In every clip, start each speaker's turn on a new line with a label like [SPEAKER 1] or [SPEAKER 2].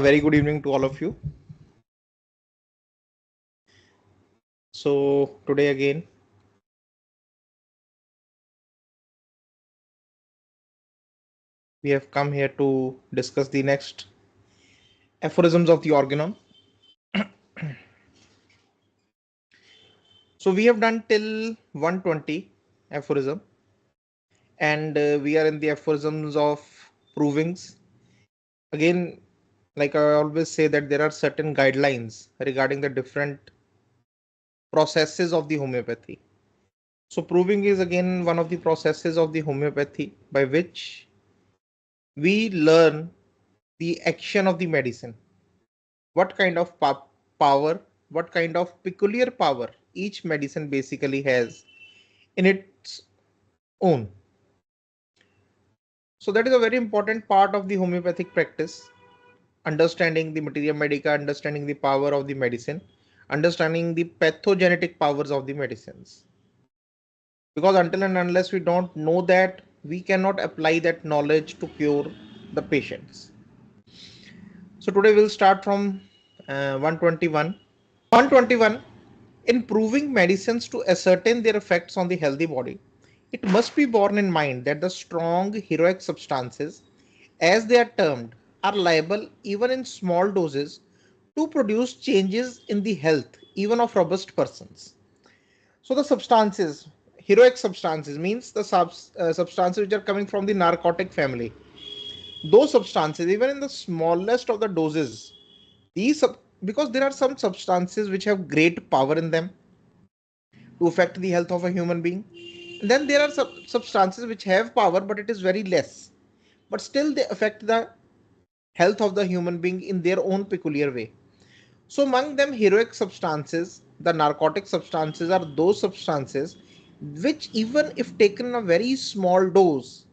[SPEAKER 1] A very good evening to all of you. So today again, we have come here to discuss the next aphorisms of the Organon. So we have done till 120 aphorism, and we are in the aphorisms of provings. Again, like I always say that there are certain guidelines regarding the different processes of the homeopathy. So proving is again one of the processes of the homeopathy by which we learn the action of the medicine, what kind of power, what kind of peculiar power each medicine basically has in its own. So that is a very important part of the homeopathic practice, understanding the materia medica, understanding the power of the medicine, understanding the pathogenetic powers of the medicines. Because until and unless we don't know that, we cannot apply that knowledge to cure the patients. So today we'll start from 121. 121. In proving medicines to ascertain their effects on the healthy body, it must be borne in mind that the strong heroic substances, as they are termed, are liable, even in small doses, to produce changes in the health even of robust persons. So the substances, heroic substances means the substances which are coming from the narcotic family. Those substances, even in the smallest of the doses, because there are some substances which have great power in them to affect the health of a human being. Then there are substances which have power, but it is very less. But still, they affect the health of the human being in their own peculiar way. So, among them, heroic substances, the narcotic substances, are those substances which, even if taken in a very small dose,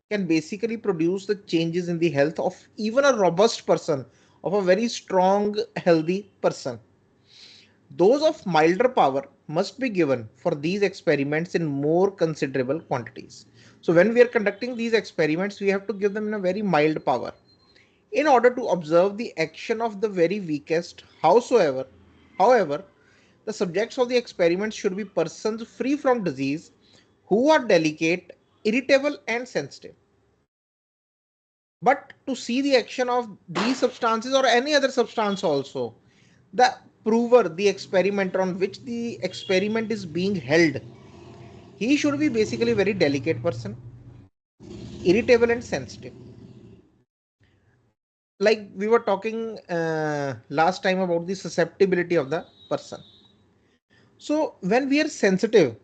[SPEAKER 1] can basically produce the changes in the health of even a robust person, of a very strong, healthy person. Those of milder power must be given for these experiments in more considerable quantities. So when we are conducting these experiments, we have to give them in a very mild power in order to observe the action of the very weakest. However, the subjects of the experiments should be persons free from disease, who are delicate, irritable, and sensitive. But to see the action of these substances or any other substance also, the prover, the experimenter on which the experiment is being held, he should be basically a very delicate person, irritable and sensitive. Like we were talking last time about the susceptibility of the person. So when we are sensitive,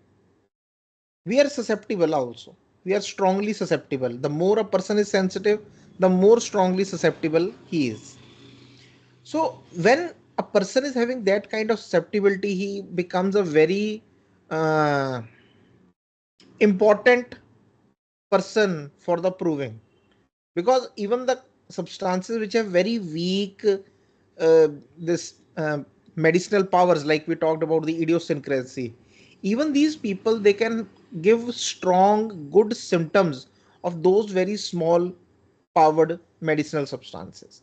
[SPEAKER 1] we are susceptible also. We are strongly susceptible. The more a person is sensitive, the more strongly susceptible he is. So when a person is having that kind of susceptibility, he becomes a very uh, important person for the proving, because even the substances which have very weak this medicinal powers, like we talked about the idiosyncrasy, even these people, they can give strong good symptoms of those very small powered medicinal substances.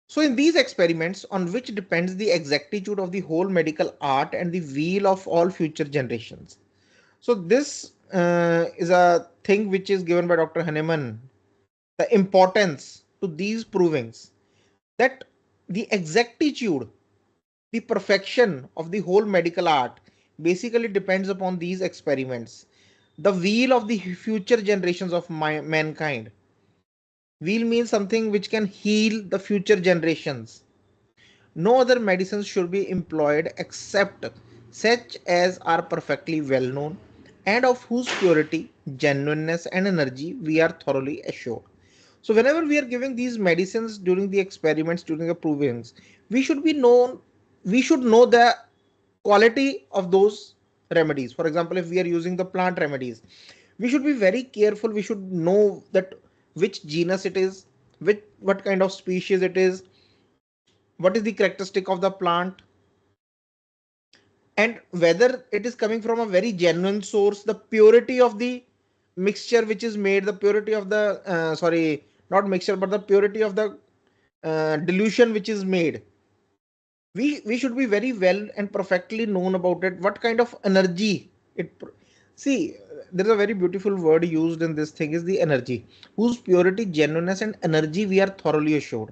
[SPEAKER 1] So in these experiments, on which depends the exactitude of the whole medical art and the weal of all future generations. So this is a thing which is given by Dr. Hahnemann, the importance to these provings, that the exactitude, the perfection of the whole medical art basically depends upon these experiments, the weal of the future generations of mankind. Weal means something which can heal the future generations. No other medicines should be employed except such as are perfectly well known and of whose purity, genuineness, and energy we are thoroughly assured. So, whenever we are giving these medicines during the experiments, during the provings, we should be known, we should know the quality of those remedies. For example, if we are using the plant remedies, we should be very careful. We should know that which genus it is, which what kind of species it is, what is the characteristic of the plant, and whether it is coming from a very genuine source, the purity of the mixture which is made, the purity of the sorry, not mixture, but the purity of the dilution which is made, we should be very well and perfectly known about it, what kind of energy see, there is a very beautiful word used in this thing, is the energy, whose purity, genuineness and energy we are thoroughly assured.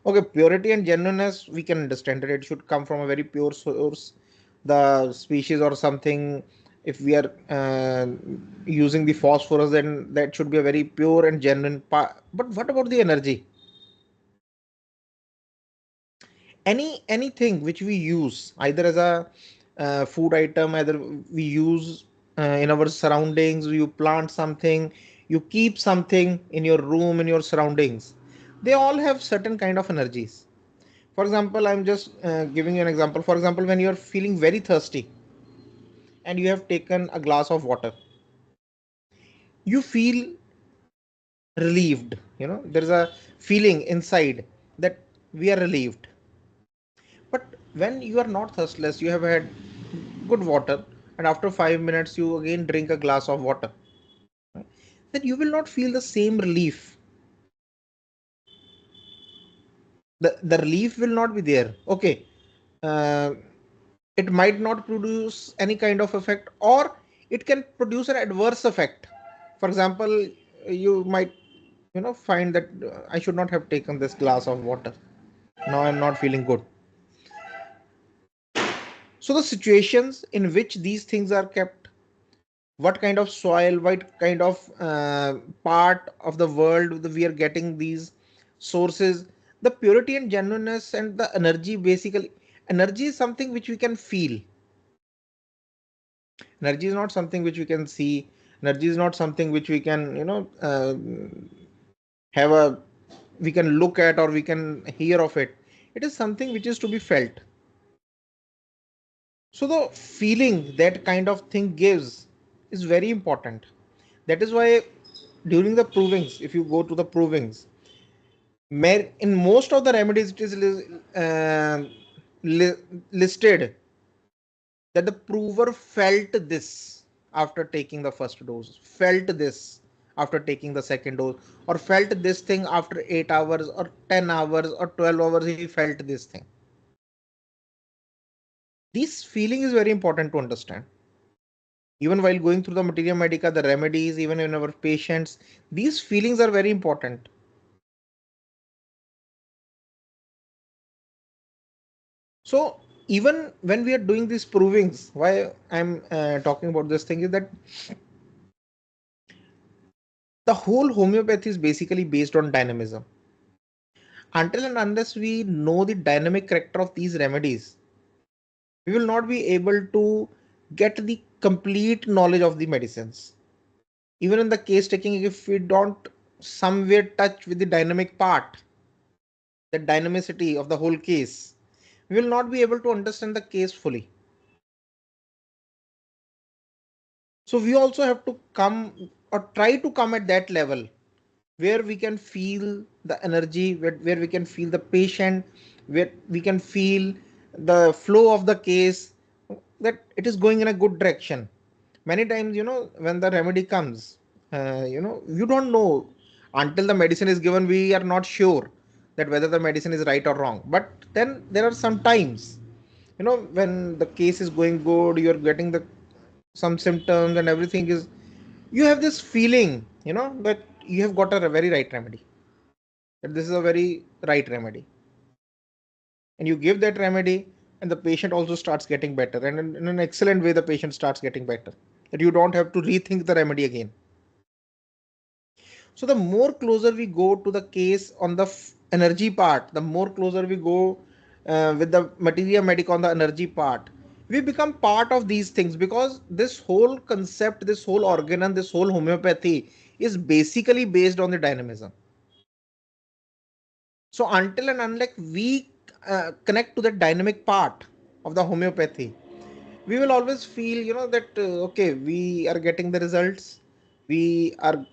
[SPEAKER 1] Okay, purity and genuineness, we can understand that it should come from a very pure source, the species or something. If we are using the phosphorus, then that should be a very pure and genuine part. But what about the energy? Anything which we use, either as a food item, either we use in our surroundings, you plant something, you keep something in your room, in your surroundings, they all have certain kind of energies. For example, I'm just giving you an example. For example, when you're feeling very thirsty and you have taken a glass of water, you feel relieved. There is a feeling inside that we are relieved. But when you are not thirstless, you have had good water, and after 5 minutes you again drink a glass of water, right? Then you will not feel the same relief. The relief will not be there. Okay, uh, it might not produce any kind of effect, or it can produce an adverse effect. For example, you might find that I should not have taken this glass of water, now I'm not feeling good. So the situations in which these things are kept, what kind of soil, what kind of part of the world we are getting these sources, the purity and genuineness and the energy, basically energy is something which we can feel. Energy is not something which we can see. Energy is not something which we can have a we can look at or we can hear of it. It is something which is to be felt. So the feeling that kind of thing gives is very important. That is why during the provings, if you go to the provings, in most of the remedies it is listed that the prover felt this after taking the first dose, felt this after taking the second dose, or felt this thing after 8 hours or 10 hours or 12 hours, he felt this thing. This feeling is very important to understand. Even while going through the materia medica, the remedies, even in our patients, these feelings are very important. So even when we are doing these provings, why I'm talking about this thing is that the whole homeopathy is basically based on dynamism. Until and unless we know the dynamic character of these remedies, we will not be able to get the complete knowledge of the medicines. Even in the case taking, if we don't somewhere touch with the dynamic part, the dynamicity of the whole case, we will not be able to understand the case fully. So we also have to come or try to come at that level where we can feel the energy, where we can feel the patient, where we can feel the flow of the case, that it is going in a good direction. Many times, when the remedy comes, you don't know until the medicine is given, we are not sure that whether the medicine is right or wrong. But then there are some times, when the case is going good, you're getting the some symptoms and everything is, you have this feeling, that you have got a very right remedy, that this is a very right remedy, and you give that remedy, and the patient also starts getting better, and in an excellent way the patient starts getting better, that you don't have to rethink the remedy again. So the more closer we go to the case on the energy part, the more closer we go with the materia medica on the energy part, we become part of these things, because this whole concept, this whole organon, this whole homeopathy is basically based on the dynamism. So until and unless we connect to the dynamic part of the homeopathy, we will always feel, that okay, we are getting the results, we are,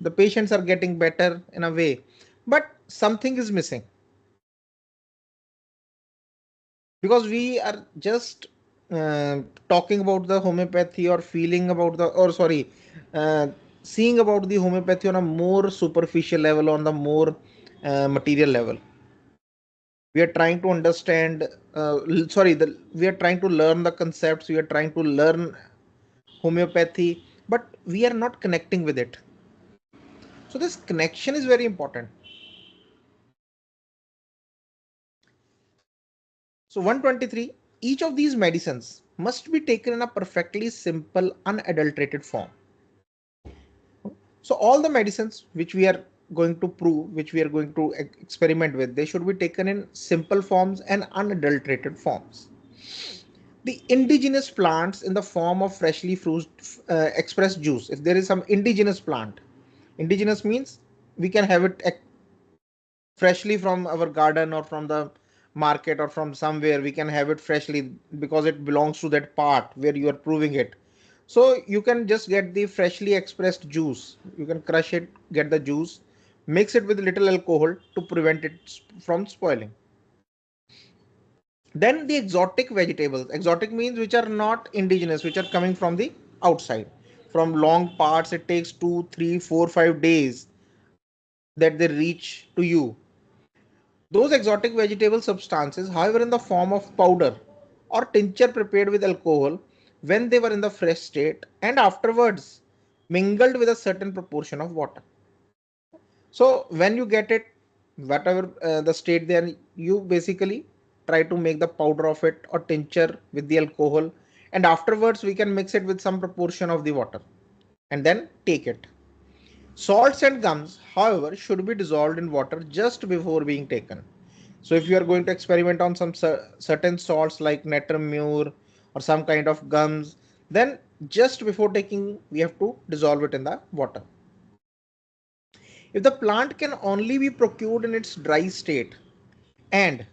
[SPEAKER 1] the patients are getting better in a way, but something is missing, because we are just talking about the homeopathy or feeling about the, or sorry, uh, seeing about the homeopathy on a more superficial level, on the more material level. We are trying to understand, we are trying to learn the concepts, we are trying to learn homeopathy, but we are not connecting with it. So this connection is very important. So 123, each of these medicines must be taken in a perfectly simple, unadulterated form. So all the medicines which we are going to prove, which we are going to experiment with, they should be taken in simple forms and unadulterated forms. The indigenous plants in the form of freshly fruit expressed juice. If there is some indigenous plant, indigenous means we can have it freshly from our garden or from the market or from somewhere, we can have it freshly because it belongs to that part where you are proving it. So you can just get the freshly expressed juice, you can crush it, get the juice, mix it with little alcohol to prevent it from spoiling. Then the exotic vegetables, exotic means which are not indigenous, which are coming from the outside, from long parts, it takes 2, 3, 4, 5 days that they reach to you. Those exotic vegetable substances, however, in the form of powder or tincture prepared with alcohol, when they were in the fresh state and afterwards mingled with a certain proportion of water. So when you get it, whatever the state there, you basically try to make the powder of it or tincture with the alcohol, and afterwards we can mix it with some proportion of the water and then take it. Salts and gums, however, should be dissolved in water just before being taken. So if you are going to experiment on some certain salts like natrum mure or some kind of gums, then just before taking, we have to dissolve it in the water. If the plant can only be procured in its dry state, and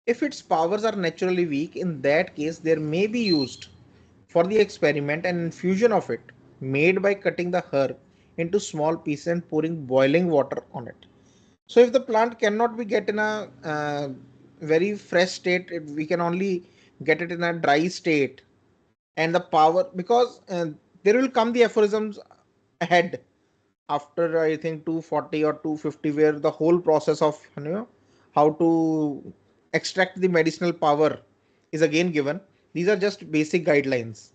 [SPEAKER 1] if its powers are naturally weak, in that case there may be used for the experiment an infusion of it made by cutting the herb into small pieces and pouring boiling water on it. So if the plant cannot be get in a very fresh state, we can only get it in a dry state, and the power, because there will come the aphorisms ahead after I think 240 or 250, where the whole process of how to extract the medicinal power is again given. These are just basic guidelines.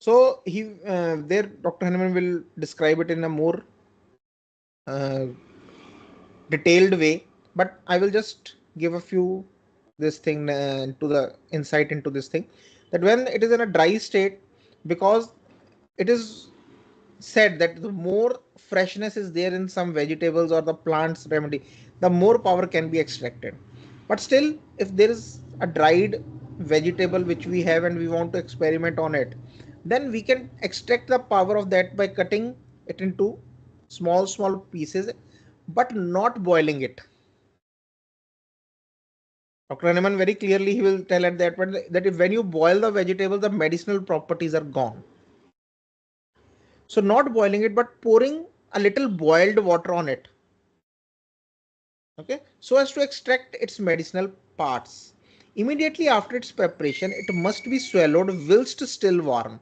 [SPEAKER 1] So he there Dr. Henneman will describe it in a more uh, detailed way, but I will just give a few this thing to the insight into this thing, that when it is in a dry state, because it is said that the more freshness is there in some vegetables or the plants remedy, the more power can be extracted. But still, if there is a dried vegetable which we have and we want to experiment on it, then we can extract the power of that by cutting it into small pieces, but not boiling it. Dr. Hanuman very clearly he will tell at that point that if when you boil the vegetable, the medicinal properties are gone. So not boiling it, but pouring a little boiled water on it, okay, so as to extract its medicinal parts. Immediately after its preparation, it must be swallowed whilst still warm.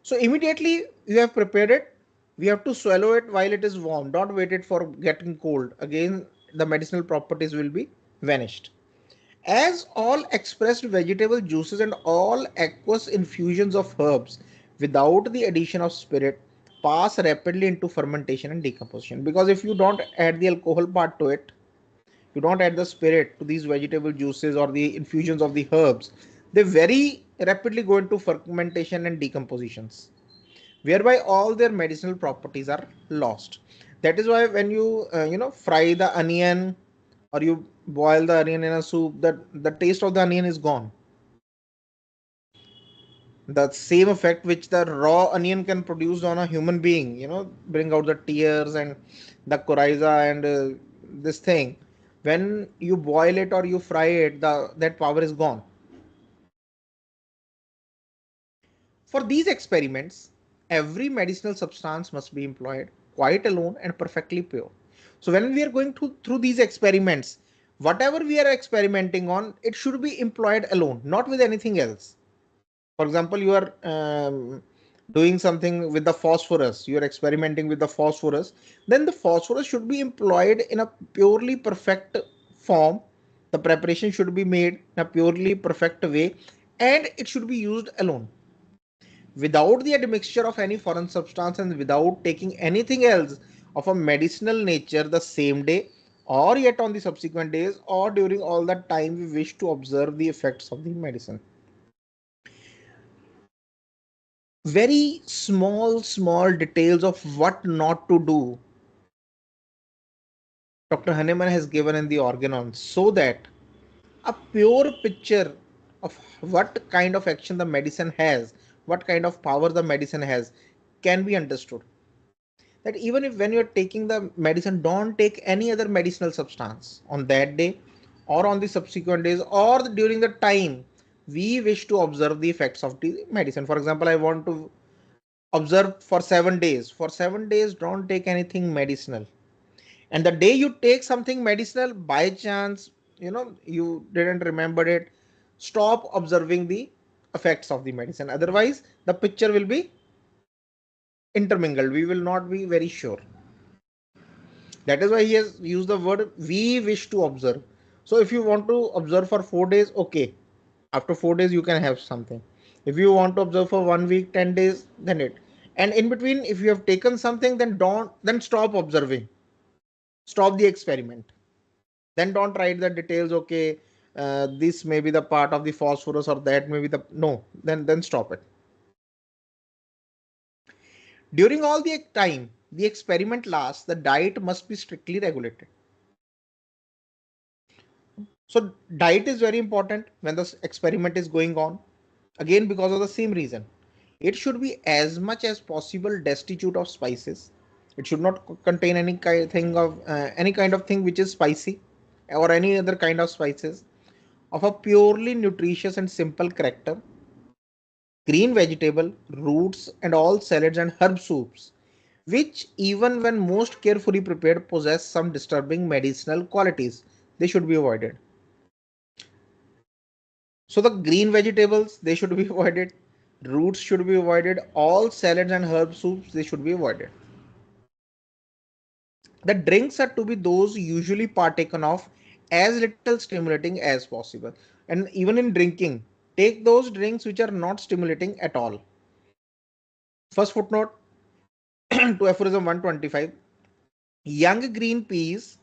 [SPEAKER 1] So immediately you have prepared it, we have to swallow it while it is warm. Don't wait it for getting cold. Again, the medicinal properties will be vanished. As all expressed vegetable juices and all aqueous infusions of herbs without the addition of spirit pass rapidly into fermentation and decomposition. Because if you don't add the alcohol part to it, you don't add the spirit to these vegetable juices or the infusions of the herbs, they very rapidly go into fermentation and decompositions, whereby all their medicinal properties are lost. That is why when you fry the onion or you boil the onion in a soup, that the taste of the onion is gone. The same effect which the raw onion can produce on a human being, bring out the tears and the coryza and this thing, when you boil it or you fry it, that power is gone. For these experiments, every medicinal substance must be employed quite alone and perfectly pure. So when we are going through these experiments, Whatever we are experimenting on, it should be employed alone, not with anything else. For example, you are doing something with the phosphorus, you are experimenting with the phosphorus, then the phosphorus should be employed in a purely perfect form. The preparation should be made in a purely perfect way, and it should be used alone, without the admixture of any foreign substance and without taking anything else of a medicinal nature the same day or yet on the subsequent days or during all the time we wish to observe the effects of the medicine. Very small details of what not to do Dr. Hahnemann has given in the Organon, so that a pure picture of what kind of action the medicine has, what kind of power the medicine has, can be understood. That even if when you're taking the medicine, don't take any other medicinal substance on that day or on the subsequent days or during the time we wish to observe the effects of the medicine. For example, I want to observe for 7 days. For 7 days, don't take anything medicinal. And the day you take something medicinal, by chance, you didn't remember it, stop observing the effects of the medicine. Otherwise, the picture will be intermingled. We will not be very sure. That is why he has used the word we wish to observe. So if you want to observe for 4 days, okay. After 4 days, you can have something. If you want to observe for 1 week, 10 days, then it. And in between, if you have taken something, then stop observing. Stop the experiment. Then don't write the details. Okay, this may be the part of the phosphorus or that may be the no. Then stop it. During all the time the experiment lasts, the diet must be strictly regulated. So diet is very important when the experiment is going on. Again, because of the same reason, it should be as much as possible destitute of spices. It should not contain any kind of thing which is spicy or any other kind of spices. Of a purely nutritious and simple character, green vegetable, roots, and all salads and herb soups, which even when most carefully prepared possess some disturbing medicinal qualities, they should be avoided. So the green vegetables, they should be avoided. Roots should be avoided. All salads and herb soups, they should be avoided. The drinks are to be those usually partaken of as little stimulating as possible. And even in drinking, take those drinks which are not stimulating at all. First footnote to Aphorism 125. Young green peas,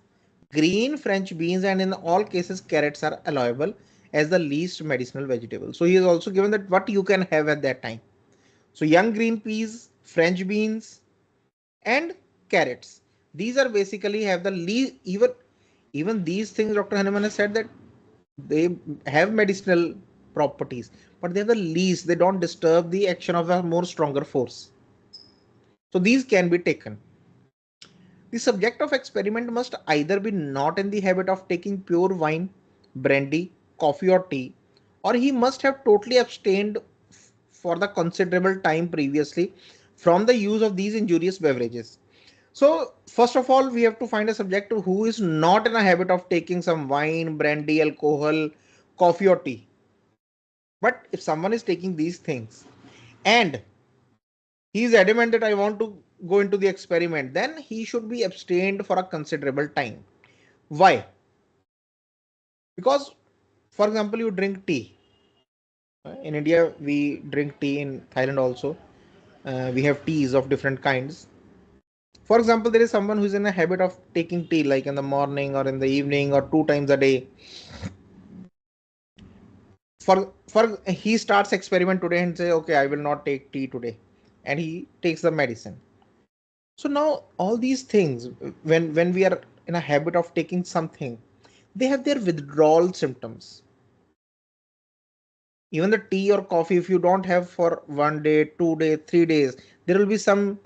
[SPEAKER 1] green French beans, and in all cases carrots are allowable as the least medicinal vegetable. So he has also given that what you can have at that time. So young green peas, French beans, and carrots. These are basically have the least, even these things Dr. Hahnemann has said that they have medicinal properties, but they're the least. They don't disturb the action of a more stronger force. So these can be taken. The subject of experiment must either be not in the habit of taking pure wine, brandy, coffee, or tea, or he must have totally abstained for the considerable time previously from the use of these injurious beverages. So, first of all, we have to find a subject who is not in a habit of taking some wine, brandy, alcohol, coffee, or tea. But if someone is taking these things and he is adamant that I want to go into the experiment, then he should be abstained for a considerable time. Why? Because, for example, you drink tea. In India, we drink tea. In Thailand also, we have teas of different kinds. For example, there is someone who is in a habit of taking tea like in the morning or in the evening or 2 times a day. For he starts experiment today and say, okay, I will not take tea today, and he takes the medicine. So now all these things, when we are in a habit of taking something, they have their withdrawal symptoms. Even the tea or coffee, if you don't have for 1 day, 2 day, 3 days, there will be some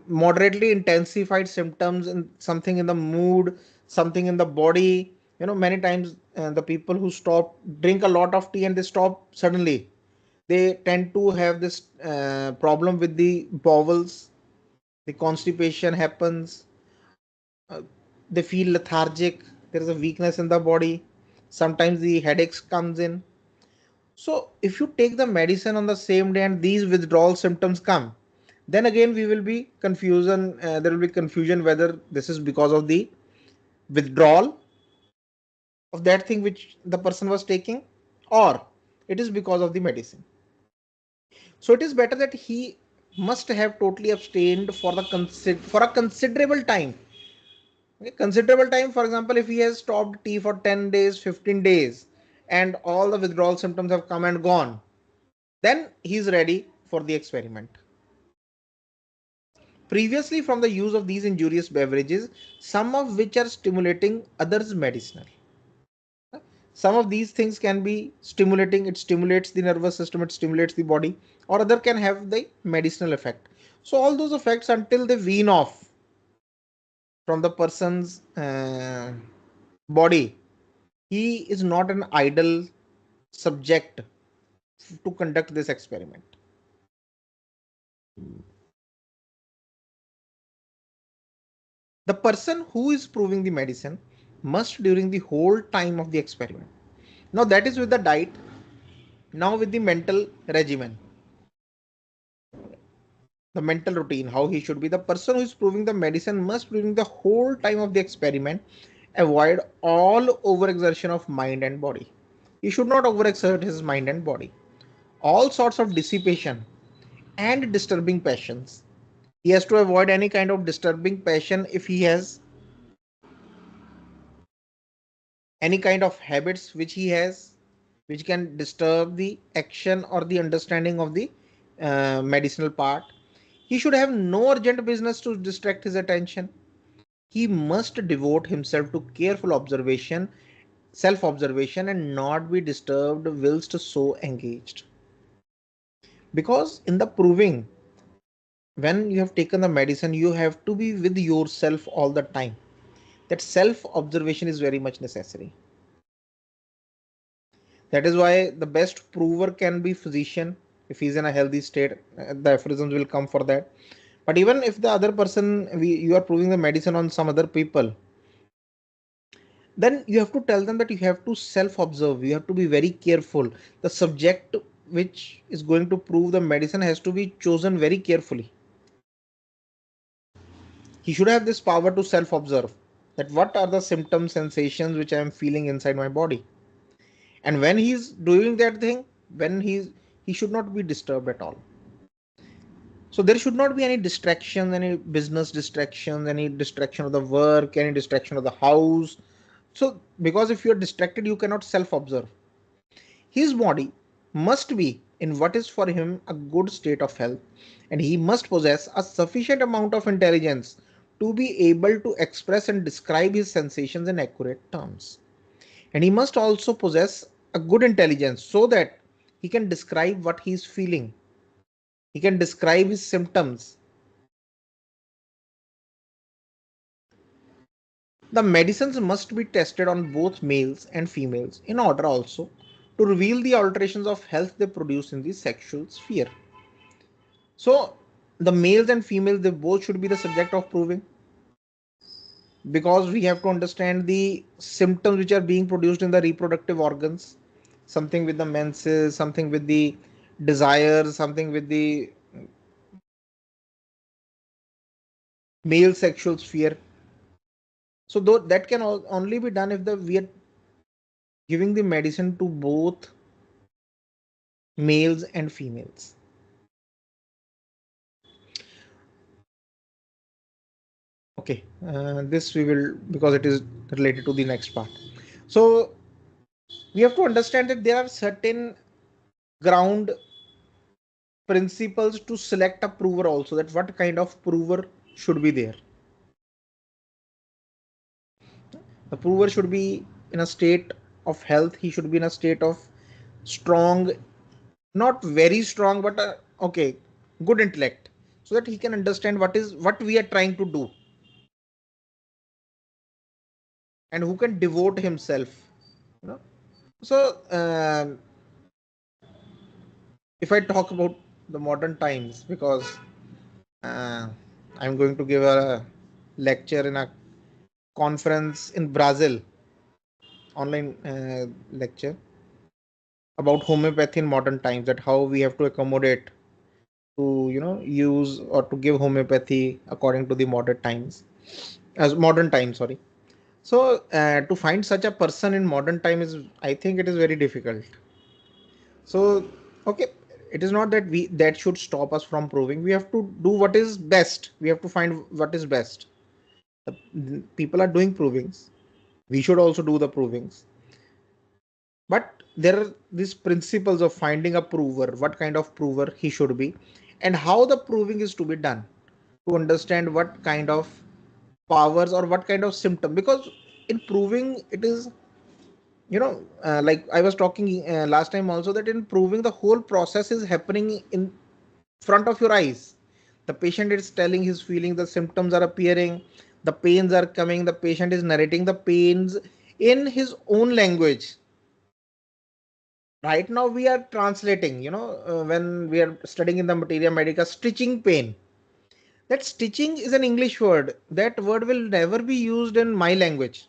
[SPEAKER 1] moderately intensified symptoms and something in the mood, something in the body. Many times the people who stop drink a lot of tea and they stop suddenly, they tend to have this problem with the bowels, the constipation happens, uh, they feel lethargic, there is a weakness in the body, sometimes the headaches comes in. So if you take the medicine on the same day and these withdrawal symptoms come, then again we will be confusion. There will be confusion whether this is because of the withdrawal of that thing which the person was taking, or it is because of the medicine. So it is better that he must have totally abstained for a considerable time. Okay, considerable time. For example, if he has stopped tea for 10 days, 15 days, and all the withdrawal symptoms have come and gone, then he is ready for the experiment. Previously, from the use of these injurious beverages, some of which are stimulating, others medicinal. Some of these things can be stimulating, it stimulates the nervous system, it stimulates the body, or other can have the medicinal effect. So all those effects, until they wean off from the person's body, he is not an idle subject to conduct this experiment. The person who is proving the medicine must, during the whole time of the experiment, now that is with the diet, now with the mental regimen, the mental routine, how he should be, the person who is proving the medicine must, during the whole time of the experiment, avoid all overexertion of mind and body. He should not overexert his mind and body. All sorts of dissipation and disturbing passions, he has to avoid any kind of disturbing passion. If he has any kind of habits which he has, which can disturb the action or the understanding of the medicinal part, he should have no urgent business to distract his attention. He must devote himself to careful observation, self observation, and not be disturbed whilst so engaged. Because in the proving, when you have taken the medicine, you have to be with yourself all the time. That self observation is very much necessary. That is why the best prover can be physician. If he's in a healthy state, the aphorisms will come for that. But even if the other person, you are proving the medicine on some other people, then you have to tell them that you have to self observe, you have to be very careful. The subject which is going to prove the medicine has to be chosen very carefully. He should have this power to self observe, that what are the symptoms, sensations which I am feeling inside my body. And when he's doing that thing, when he should not be disturbed at all. So there should not be any distraction, any business distractions, any distraction of the work, any distraction of the house. So because if you're distracted, you cannot self observe. His body must be in what is for him a good state of health, and he must possess a sufficient amount of intelligence to be able to express and describe his sensations in accurate terms. And he must also possess a good intelligence so that he can describe what he is feeling, he can describe his symptoms. The medicines must be tested on both males and females in order also to reveal the alterations of health they produce in the sexual sphere. So the males and females, they both should be the subject of proving, because we have to understand the symptoms which are being produced in the reproductive organs, something with the menses, something with the desires, something with the male sexual sphere. So though that can only be done if we are giving the medicine to both males and females. Okay, this we will, because it is related to the next part. So we have to understand that there are certain ground principles to select a prover also, that what kind of prover should be there. The prover should be in a state of health, he should be in a state of strong, not very strong, but okay, good intellect, so that he can understand what we are trying to do, and who can devote himself, you know. So if I talk about the modern times, because uh, I'm going to give a lecture in a conference in Brazil. online lecture about homeopathy in modern times, that how we have to accommodate to use or to give homeopathy according to the modern times, as modern times, sorry. So to find such a person in modern time is, I think it is very difficult. So okay, it is not that we that should stop us from proving. We have to do what is best. We have to find what is best. People are doing provings, we should also do the provings. But there are these principles of finding a prover, what kind of prover he should be, and how the proving is to be done, to understand what kind of powers or what kind of symptom. Because in proving it is, like I was talking last time also, that in proving the whole process is happening in front of your eyes. The patient is telling his feeling, the symptoms are appearing, the pains are coming, the patient is narrating the pains in his own language. Right now we are translating, when we are studying in the materia medica, stitching pain. That stitching is an English word. That word will never be used in my language.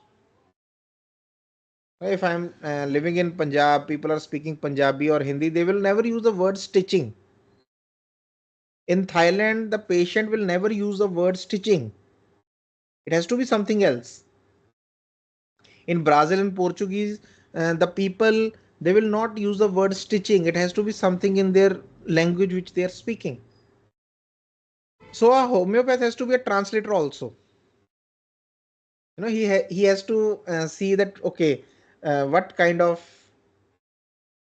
[SPEAKER 1] If I'm living in Punjab, people are speaking Punjabi or Hindi, they will never use the word stitching. In Thailand, the patient will never use the word stitching. It has to be something else. In Brazil and Portuguese, the people, they will not use the word stitching. It has to be something in their language which they are speaking. So a homeopath has to be a translator also. He has to see that, okay, what kind of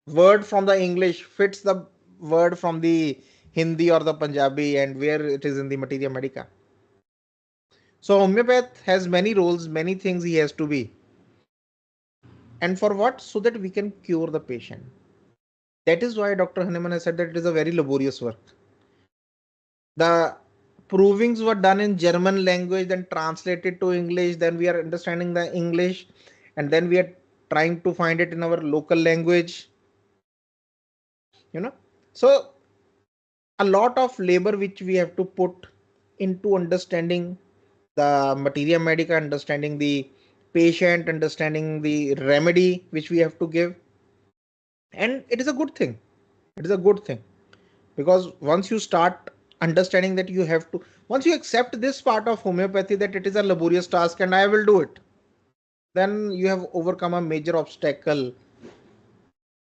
[SPEAKER 1] word from the English fits the word from the Hindi or the Punjabi, and where it is in the materia medica. So homeopath has many roles, many things he has to be. And for what? So that we can cure the patient. That is why Dr. Hahnemann has said that it is a very laborious work. The provings were done in German language, then translated to English, then we are understanding the English, and then we are trying to find it in our local language. So a lot of labor which we have to put into understanding the materia medica, understanding the patient, understanding the remedy which we have to give. And it is a good thing. It is a good thing, because once you start understanding that you have to, once you accept this part of homeopathy, that it is a laborious task and I will do it, then you have overcome a major obstacle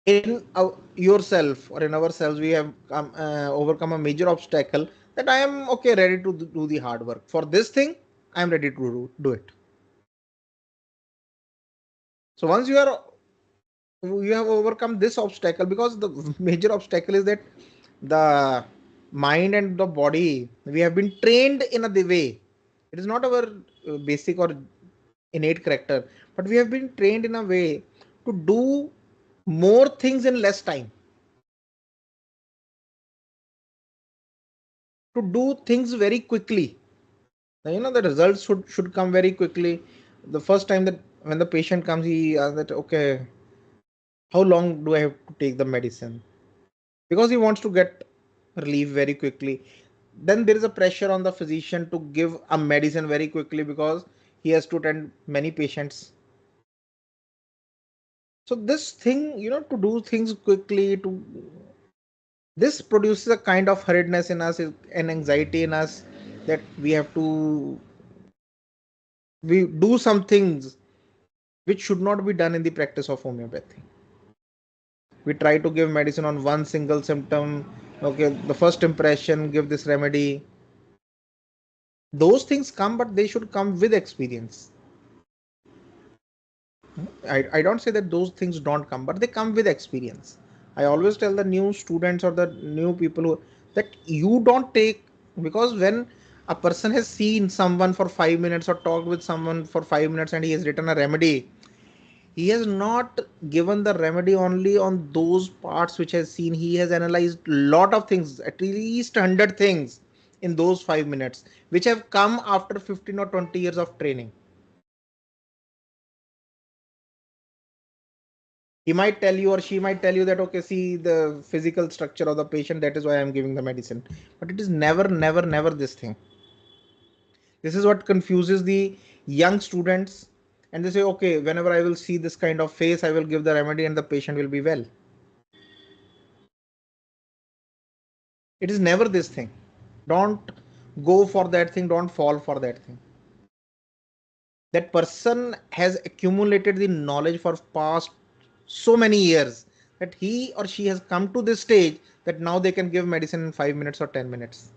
[SPEAKER 1] in yourself, or in ourselves. We have overcome a major obstacle, that I am okay, ready to do the hard work for this thing. I am ready to do it. So once you have overcome this obstacle, because the major obstacle is that the mind and the body, we have been trained in a way. It is not our basic or innate character, but we have been trained in a way to do more things in less time, to do things very quickly. Now, the results should come very quickly. The first time that when the patient comes, he asks that, okay, how long do I have to take the medicine? Because he wants to get relief very quickly. Then there is a pressure on the physician to give a medicine very quickly, because he has to attend many patients. So this thing, to do things quickly, to this produces a kind of hurriedness in us, an anxiety in us, that we do some things which should not be done in the practice of homeopathy. We try to give medicine on one single symptom. Okay, the first impression, give this remedy. Those things come, but they should come with experience. I don't say that those things don't come, but they come with experience. I always tell the new students or the new people that you don't take, because when a person has seen someone for 5 minutes or talked with someone for 5 minutes and he has written a remedy, he has not given the remedy only on those parts which has seen. He has analyzed a lot of things, at least 100 things in those 5 minutes, which have come after 15 or 20 years of training. He might tell you, or she might tell you that, okay, see the physical structure of the patient, that is why I'm giving the medicine. But it is never this thing. This is what confuses the young students. and they say, okay, whenever I will see this kind of face, I will give the remedy and the patient will be well. It is never this thing. Don't go for that thing, don't fall for that thing. That person has accumulated the knowledge for past so many years that he or she has come to this stage that now they can give medicine in 5 minutes or 10 minutes,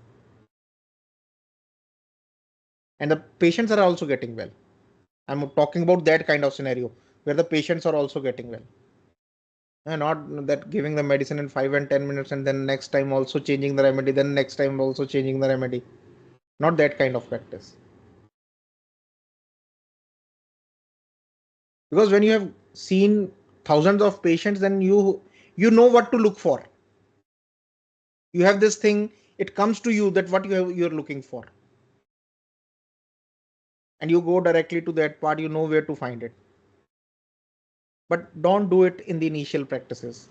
[SPEAKER 1] and the patients are also getting well. I'm talking about that kind of scenario where the patients are also getting well, and not that giving the medicine in 5 and 10 minutes and then next time also changing the remedy, then next time also changing the remedy. Not that kind of practice. Because when you have seen thousands of patients, then you know what to look for. You have this thing, it comes to you that what you're looking for, and you go directly to that part, you know where to find it. But don't do it in the initial practices.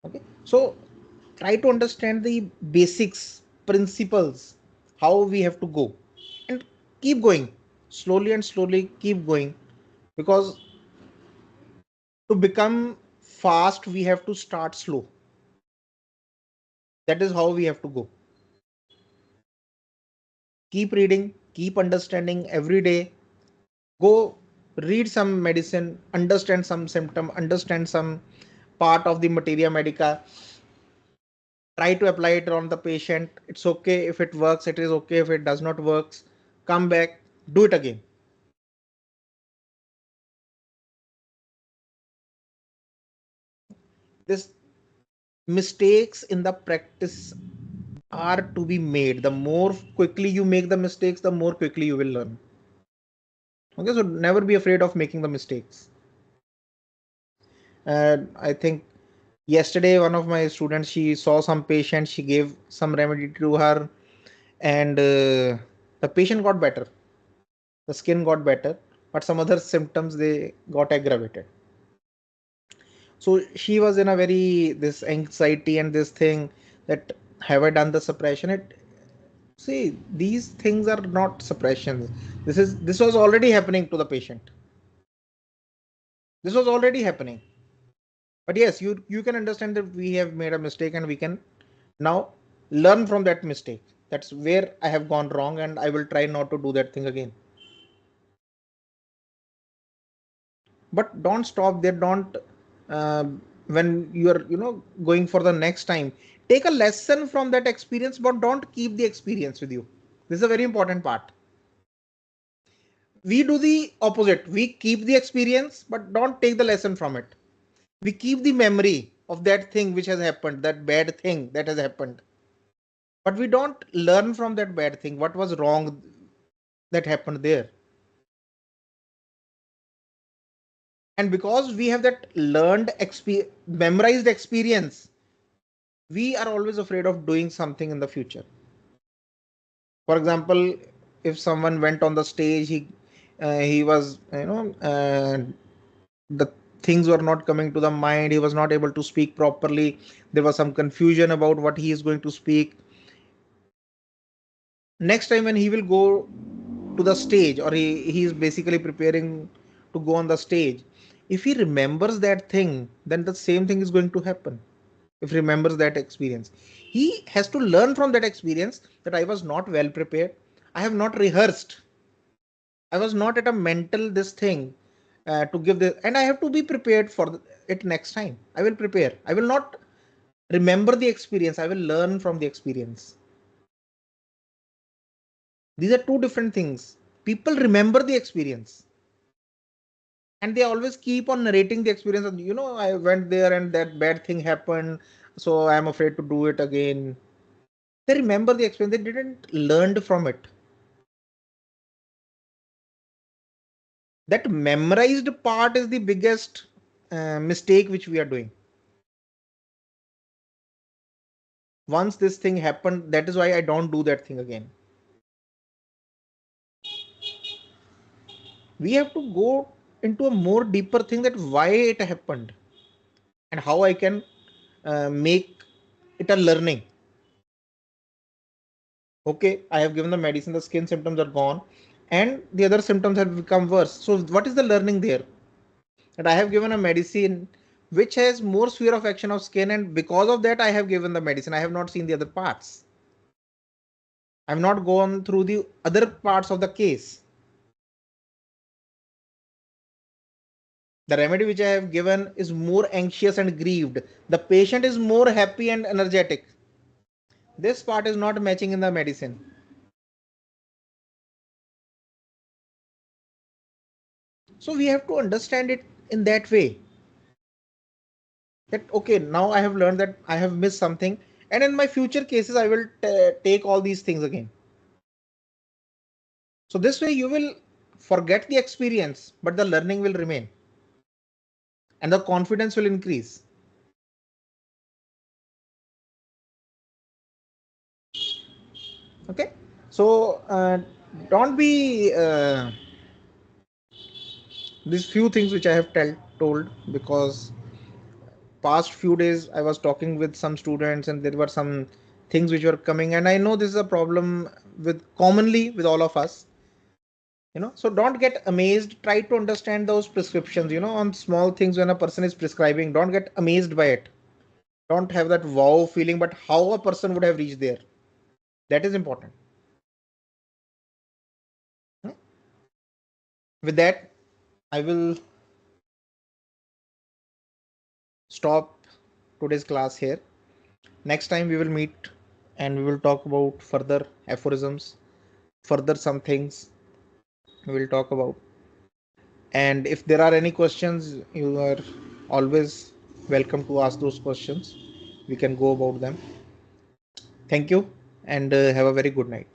[SPEAKER 1] Okay, so try to understand the basics, principles, how we have to go, and keep going, slowly and slowly keep going. Because to become fast we have to start slow. That is how we have to go. Keep reading, keep understanding every day. Go read some medicine, understand some symptom, understand some part of the materia medica, try to apply it on the patient. It's okay if it works, it is okay if it does not works. Come back, do it again. This mistakes in the practice are to be made. The more quickly you make the mistakes, the more quickly you will learn. Okay, so never be afraid of making the mistakes. I think yesterday one of my students, she saw some patient, she gave some remedy to her, and the patient got better, the skin got better, but some other symptoms they got aggravated. So she was in a very this anxiety and this thing that have I done the suppression? It see, these things are not suppressions. This was already happening to the patient. This was already happening. But yes, you can understand that we have made a mistake and we can now learn from that mistake. That's where I have gone wrong and I will try not to do that thing again. But don't stop there. Don't uh, when you're going for the next time, take a lesson from that experience, but don't keep the experience with you. This is a very important part. We do the opposite. We keep the experience but don't take the lesson from it. We keep the memory of that thing which has happened, that bad thing that has happened, but we don't learn from that bad thing, what was wrong that happened there. And because we have that memorized experience, we are always afraid of doing something in the future. For example, if someone went on the stage, he was the things were not coming to the mind, he was not able to speak properly, there was some confusion about what he is going to speak. Next time when he will go to the stage, or he is basically preparing to go on the stage, if he remembers that thing, then the same thing is going to happen. If he remembers that experience, he has to learn from that experience that I was not well prepared, I have not rehearsed, I was not at a mental this thing to give this, and I have to be prepared for it next time. I will prepare. I will not remember the experience. I will learn from the experience. These are two different things. People remember the experience and they always keep on narrating the experience. I went there and that bad thing happened, so I am afraid to do it again. They remember the experience. They didn't learn from it. That memorized part is the biggest mistake which we are doing. Once this thing happened, that is why I don't do that thing again. We have to go into a more deeper thing, that why it happened and how I can make it a learning. Okay, I have given the medicine, the skin symptoms are gone, and the other symptoms have become worse. So what is the learning there? That I have given a medicine which has more sphere of action of skin, and because of that I have given the medicine. I have not seen the other parts. I have not gone through the other parts of the case. The remedy which I have given is more anxious and grieved. The patient is more happy and energetic. This part is not matching in the medicine. So we have to understand it in that way. That okay, now I have learned that I have missed something, and in my future cases I will take all these things again. So this way you will forget the experience, but the learning will remain and the confidence will increase. Okay, so don't be these few things which I have told, because past few days I was talking with some students and there were some things which were coming, and I know this is a problem with commonly with all of us. So don't get amazed, try to understand those prescriptions, on small things. When a person is prescribing, don't get amazed by it. Don't have that wow feeling, but how a person would have reached there, that is important. With that, I will stop today's class here. Next time we will meet and we will talk about further aphorisms, further some things we will talk about. And if there are any questions, you are always welcome to ask those questions. We can go about them. Thank you, and have a very good night.